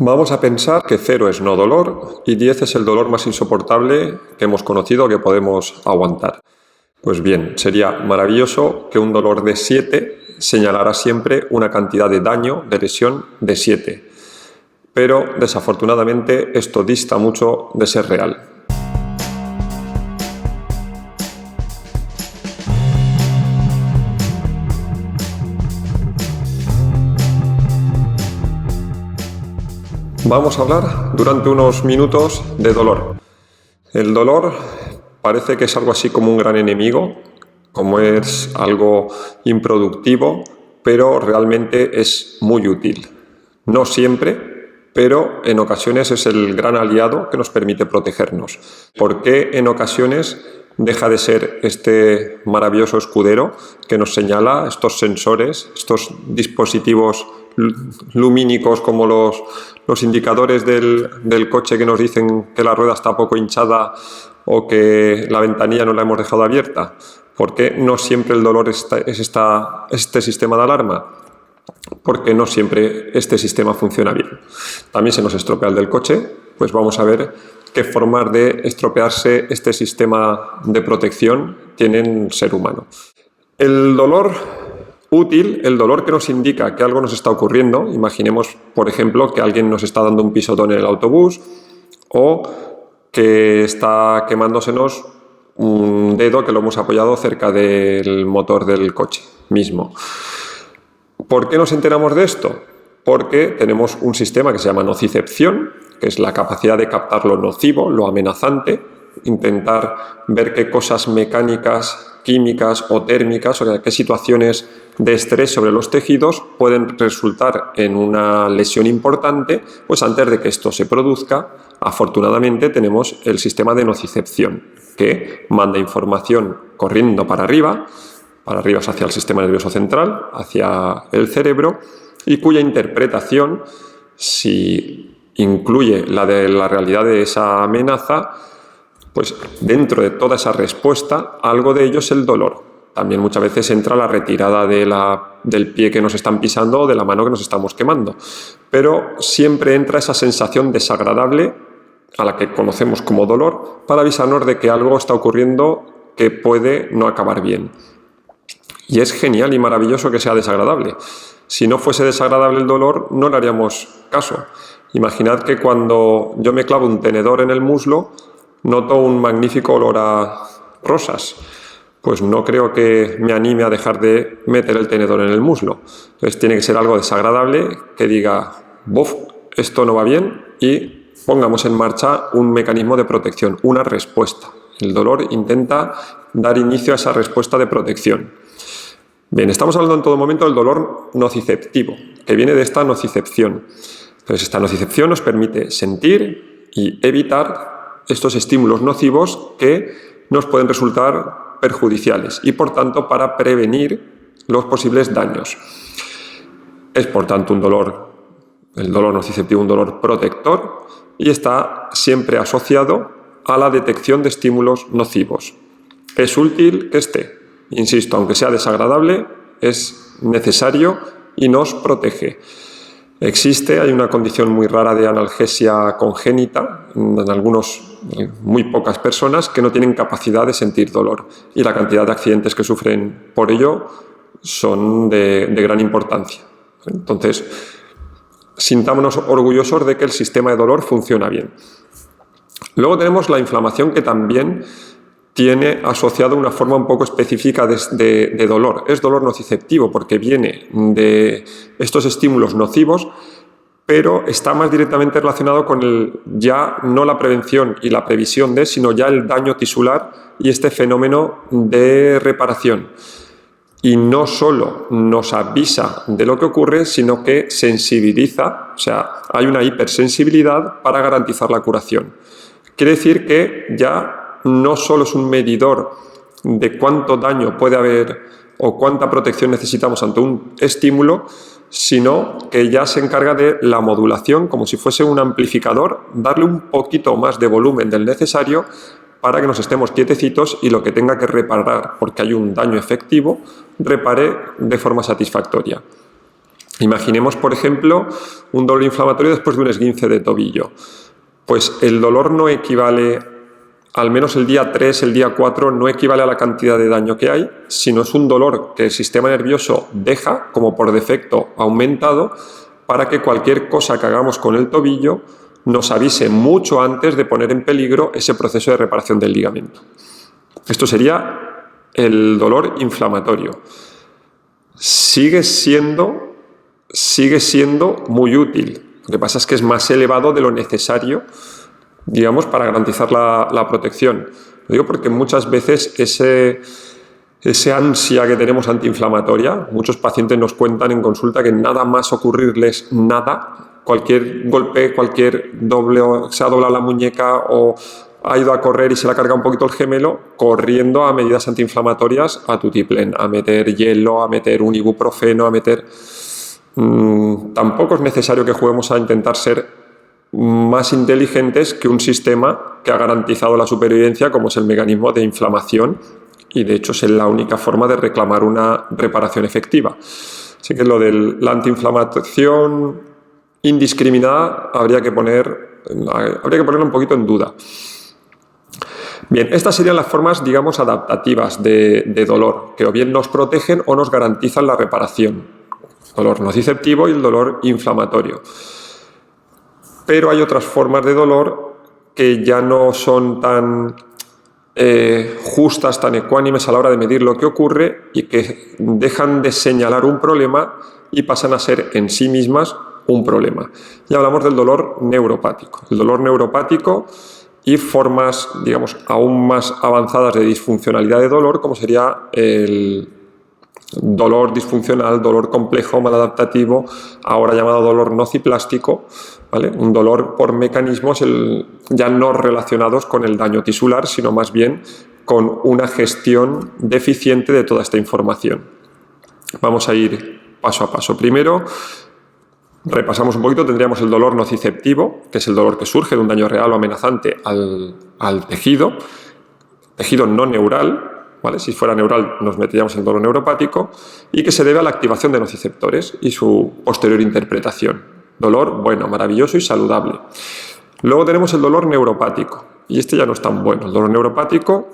Vamos a pensar que 0 es no dolor y 10 es el dolor más insoportable que hemos conocido, que podemos aguantar. Pues bien, sería maravilloso que un dolor de 7 señalara siempre una cantidad de daño, de lesión de 7. Pero desafortunadamente esto dista mucho de ser real. Vamos a hablar durante unos minutos de dolor. El dolor parece que es algo así como un gran enemigo, como es algo improductivo, pero realmente es muy útil. No siempre, pero en ocasiones es el gran aliado que nos permite protegernos. ¿Por qué en ocasiones deja de ser este maravilloso escudero que nos señala estos sensores, estos dispositivos lumínicos como los indicadores del coche que nos dicen que la rueda está poco hinchada o que la ventanilla no la hemos dejado abierta? ¿Por qué no siempre el dolor es este sistema de alarma? Porque no siempre este sistema funciona bien. También se nos estropea el del coche, pues vamos a ver qué formas de estropearse este sistema de protección tiene el ser humano. El dolor útil, el dolor que nos indica que algo nos está ocurriendo, imaginemos, por ejemplo, que alguien nos está dando un pisotón en el autobús o que está quemándosenos un dedo que lo hemos apoyado cerca del motor del coche mismo. ¿Por qué nos enteramos de esto? Porque tenemos un sistema que se llama nocicepción, que es la capacidad de captar lo nocivo, lo amenazante, intentar ver qué cosas mecánicas, químicas o térmicas, o sea, qué situaciones de estrés sobre los tejidos pueden resultar en una lesión importante. Pues antes de que esto se produzca, afortunadamente tenemos el sistema de nocicepción, que manda información corriendo para arriba es hacia el sistema nervioso central, hacia el cerebro, y cuya interpretación, si incluye la de la realidad de esa amenaza, pues dentro de toda esa respuesta, algo de ello es el dolor. También muchas veces entra la retirada del pie que nos están pisando o de la mano que nos estamos quemando. Pero siempre entra esa sensación desagradable, a la que conocemos como dolor, para avisarnos de que algo está ocurriendo que puede no acabar bien. Y es genial y maravilloso que sea desagradable. Si no fuese desagradable el dolor, no le haríamos caso. Imaginad que cuando yo me clavo un tenedor en el muslo, noto un magnífico olor a rosas. Pues no creo que me anime a dejar de meter el tenedor en el muslo. Entonces tiene que ser algo desagradable que diga, ¡buf!, esto no va bien, y pongamos en marcha un mecanismo de protección, una respuesta. El dolor intenta dar inicio a esa respuesta de protección. Bien, estamos hablando en todo momento del dolor nociceptivo, que viene de esta nocicepción. Entonces, esta nocicepción nos permite sentir y evitar estos estímulos nocivos que nos pueden resultar perjudiciales y, por tanto, para prevenir los posibles daños. Es, por tanto, el dolor nociceptivo, un dolor protector, y está siempre asociado a la detección de estímulos nocivos. Es útil que esté. Insisto, aunque sea desagradable, es necesario y nos protege. Hay una condición muy rara de analgesia congénita en muy pocas personas que no tienen capacidad de sentir dolor, y la cantidad de accidentes que sufren por ello son de gran importancia. Entonces, sintámonos orgullosos de que el sistema de dolor funciona bien. Luego tenemos la inflamación, que también tiene asociado una forma un poco específica de dolor. Es dolor nociceptivo porque viene de estos estímulos nocivos, pero está más directamente relacionado con ya no la prevención y la previsión sino ya el daño tisular y este fenómeno de reparación. Y no solo nos avisa de lo que ocurre, sino que sensibiliza, o sea, hay una hipersensibilidad para garantizar la curación. Quiere decir que ya no solo es un medidor de cuánto daño puede haber o cuánta protección necesitamos ante un estímulo, sino que ya se encarga de la modulación, como si fuese un amplificador, darle un poquito más de volumen del necesario para que nos estemos quietecitos y lo que tenga que reparar, porque hay un daño efectivo, repare de forma satisfactoria. Imaginemos, por ejemplo, un dolor inflamatorio después de un esguince de tobillo. Pues el dolor no equivale, al menos el día 3, el día 4, no equivale a la cantidad de daño que hay, sino es un dolor que el sistema nervioso deja, como por defecto, aumentado, para que cualquier cosa que hagamos con el tobillo nos avise mucho antes de poner en peligro ese proceso de reparación del ligamento. Esto sería el dolor inflamatorio. Sigue siendo muy útil. Lo que pasa es que es más elevado de lo necesario, digamos, para garantizar la protección. Lo digo porque muchas veces ese ansia que tenemos antiinflamatoria, muchos pacientes nos cuentan en consulta que nada más ocurrirles nada, cualquier golpe, cualquier se ha doblado la muñeca o ha ido a correr y se le ha cargado un poquito el gemelo, corriendo a medidas antiinflamatorias a tutiplén, a meter hielo, a meter un ibuprofeno, a meter... Tampoco es necesario que juguemos a intentar ser más inteligentes que un sistema que ha garantizado la supervivencia, como es el mecanismo de inflamación, y de hecho es la única forma de reclamar una reparación efectiva. Así que lo de la antiinflamación indiscriminada habría que ponerlo un poquito en duda. Bien, estas serían las formas, digamos, adaptativas de dolor, que o bien nos protegen o nos garantizan la reparación. Dolor nociceptivo y el dolor inflamatorio. Pero hay otras formas de dolor que ya no son tan justas, tan ecuánimes a la hora de medir lo que ocurre y que dejan de señalar un problema y pasan a ser en sí mismas un problema. Y hablamos del dolor neuropático. El dolor neuropático y formas, digamos, aún más avanzadas de disfuncionalidad de dolor, como sería el dolor disfuncional, dolor complejo, maladaptativo, ahora llamado dolor nociplástico, ¿vale? Un dolor por mecanismos ya no relacionados con el daño tisular, sino más bien con una gestión deficiente de toda esta información. Vamos a ir paso a paso. Primero, repasamos un poquito, tendríamos el dolor nociceptivo, que es el dolor que surge de un daño real o amenazante al tejido no neural, ¿vale? Si fuera neural nos meteríamos en el dolor neuropático, y que se debe a la activación de nociceptores y su posterior interpretación. Dolor bueno, maravilloso y saludable. Luego tenemos el dolor neuropático, y este ya no es tan bueno. El dolor neuropático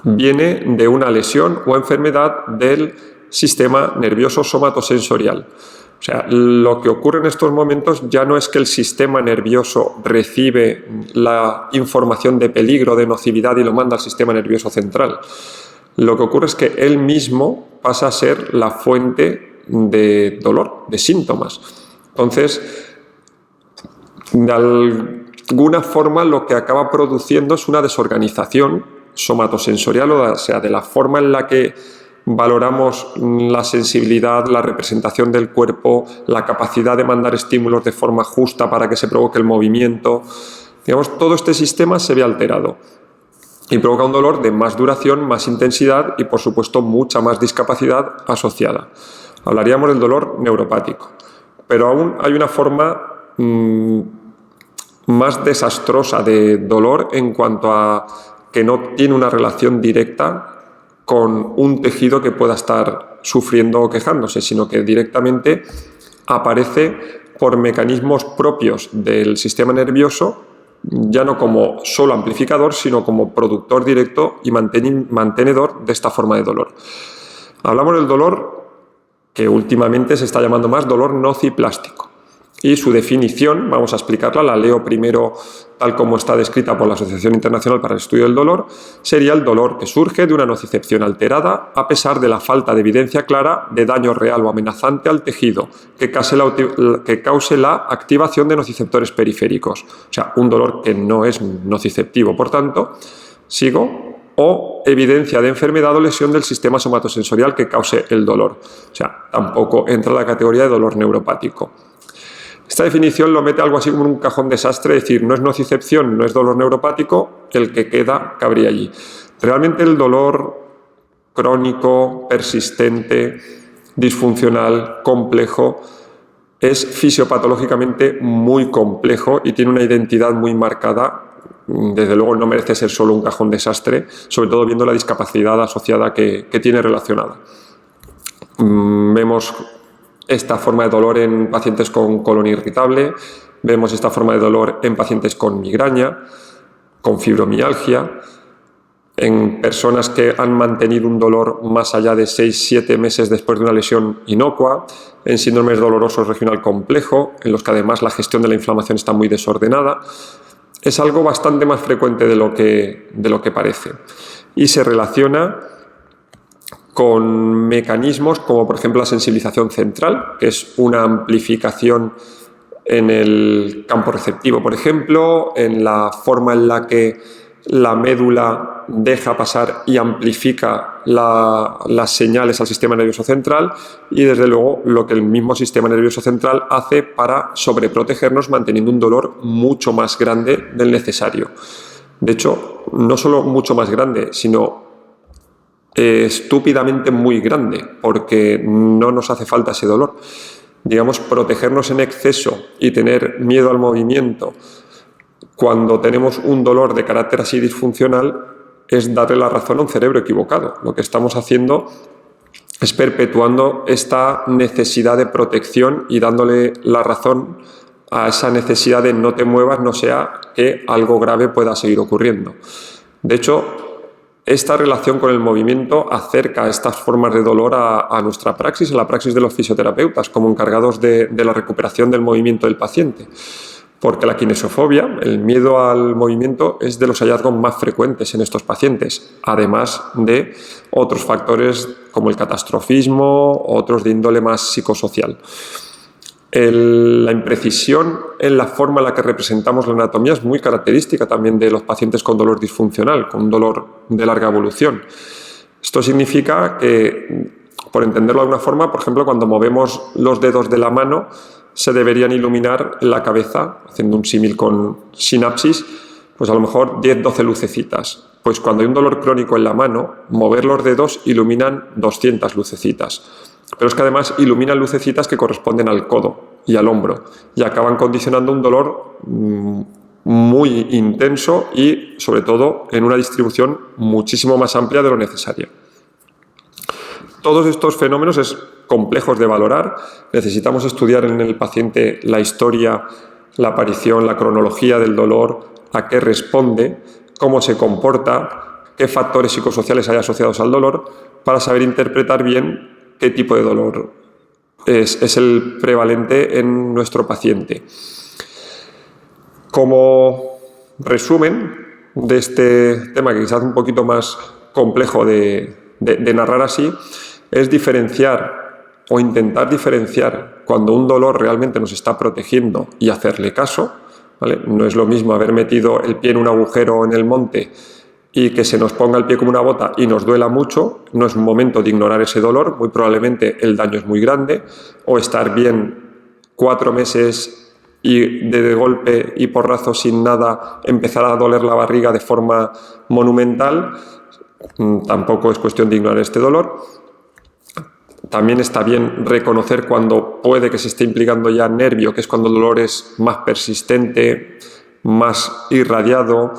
viene de una lesión o enfermedad del sistema nervioso somatosensorial. O sea, lo que ocurre en estos momentos ya no es que el sistema nervioso recibe la información de peligro, de nocividad y lo manda al sistema nervioso central. Lo que ocurre es que él mismo pasa a ser la fuente de dolor, de síntomas. Entonces, de alguna forma lo que acaba produciendo es una desorganización somatosensorial, o sea, de la forma en la que valoramos la sensibilidad, la representación del cuerpo, la capacidad de mandar estímulos de forma justa para que se provoque el movimiento. Digamos, todo este sistema se ve alterado y provoca un dolor de más duración, más intensidad y, por supuesto, mucha más discapacidad asociada. Hablaríamos del dolor neuropático, pero aún hay una forma más desastrosa de dolor en cuanto a que no tiene una relación directa con un tejido que pueda estar sufriendo o quejándose, sino que directamente aparece por mecanismos propios del sistema nervioso, ya no como solo amplificador, sino como productor directo y mantenedor de esta forma de dolor. Hablamos del dolor que últimamente se está llamando más dolor nociplástico. Y su definición, vamos a explicarla, la leo primero tal como está descrita por la Asociación Internacional para el Estudio del Dolor, sería el dolor que surge de una nocicepción alterada a pesar de la falta de evidencia clara de daño real o amenazante al tejido que cause la activación de nociceptores periféricos. O sea, un dolor que no es nociceptivo, por tanto, o evidencia de enfermedad o lesión del sistema somatosensorial que cause el dolor. O sea, tampoco entra en la categoría de dolor neuropático. Esta definición lo mete algo así como en un cajón desastre, es decir, no es nocicepción, no es dolor neuropático, el que cabría allí. Realmente el dolor crónico, persistente, disfuncional, complejo, es fisiopatológicamente muy complejo y tiene una identidad muy marcada. Desde luego no merece ser solo un cajón desastre, sobre todo viendo la discapacidad asociada que tiene relacionada. Vemos esta forma de dolor en pacientes con colon irritable, vemos esta forma de dolor en pacientes con migraña, con fibromialgia, en personas que han mantenido un dolor más allá de 6-7 meses después de una lesión inocua, en síndromes dolorosos regional complejo, en los que además la gestión de la inflamación está muy desordenada. Es algo bastante más frecuente de lo que parece y se relaciona con mecanismos como por ejemplo la sensibilización central, que es una amplificación en el campo receptivo, por ejemplo, en la forma en la que la médula deja pasar y amplifica las señales al sistema nervioso central y desde luego lo que el mismo sistema nervioso central hace para sobreprotegernos manteniendo un dolor mucho más grande del necesario. De hecho, no solo mucho más grande, sino estúpidamente muy grande, porque no nos hace falta ese dolor. Digamos, protegernos en exceso y tener miedo al movimiento cuando tenemos un dolor de carácter así disfuncional es darle la razón a un cerebro equivocado. Lo que estamos haciendo es perpetuando esta necesidad de protección y dándole la razón a esa necesidad de no te muevas, no sea que algo grave pueda seguir ocurriendo. De hecho, esta relación con el movimiento acerca estas formas de dolor a nuestra praxis, a la praxis de los fisioterapeutas, como encargados de la recuperación del movimiento del paciente. Porque la kinesofobia, el miedo al movimiento, es de los hallazgos más frecuentes en estos pacientes, además de otros factores como el catastrofismo, otros de índole más psicosocial. La imprecisión en la forma en la que representamos la anatomía es muy característica también de los pacientes con dolor disfuncional, con un dolor de larga evolución. Esto significa que, por entenderlo de alguna forma, por ejemplo, cuando movemos los dedos de la mano, se deberían iluminar en la cabeza, haciendo un símil con sinapsis, pues a lo mejor 10-12 lucecitas. Pues cuando hay un dolor crónico en la mano, mover los dedos iluminan 200 lucecitas. Pero es que además iluminan lucecitas que corresponden al codo y al hombro y acaban condicionando un dolor muy intenso y, sobre todo, en una distribución muchísimo más amplia de lo necesario. Todos estos fenómenos complejos de valorar. Necesitamos estudiar en el paciente la historia, la aparición, la cronología del dolor, a qué responde, cómo se comporta, qué factores psicosociales hay asociados al dolor, para saber interpretar bien qué tipo de dolor es el prevalente en nuestro paciente. Como resumen de este tema, que quizás es un poquito más complejo de narrar así, es diferenciar o intentar diferenciar cuando un dolor realmente nos está protegiendo y hacerle caso, ¿vale? No es lo mismo haber metido el pie en un agujero en el monte y que se nos ponga el pie como una bota y nos duela mucho. No es un momento de ignorar ese dolor, muy probablemente el daño es muy grande, o estar bien 4 meses y de golpe y porrazo sin nada empezar a doler la barriga de forma monumental. Tampoco es cuestión de ignorar este dolor. También está bien reconocer cuando puede que se esté implicando ya nervio, que es cuando el dolor es más persistente, más irradiado,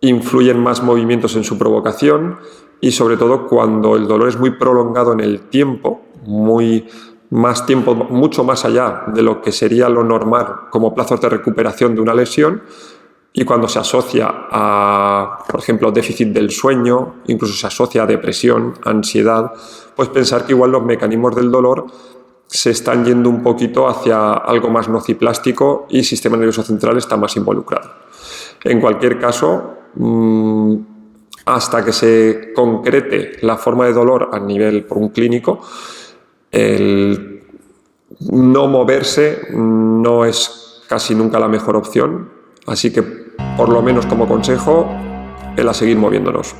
influyen más movimientos en su provocación y sobre todo cuando el dolor es muy prolongado en el tiempo, mucho más allá de lo que sería lo normal como plazos de recuperación de una lesión, y cuando se asocia a, por ejemplo, déficit del sueño, incluso se asocia a depresión, ansiedad, pues pensar que igual los mecanismos del dolor se están yendo un poquito hacia algo más nociplástico y el sistema nervioso central está más involucrado. En cualquier caso, hasta que se concrete la forma de dolor a nivel por un clínico, el no moverse no es casi nunca la mejor opción. Así que, por lo menos como consejo, el a seguir moviéndonos.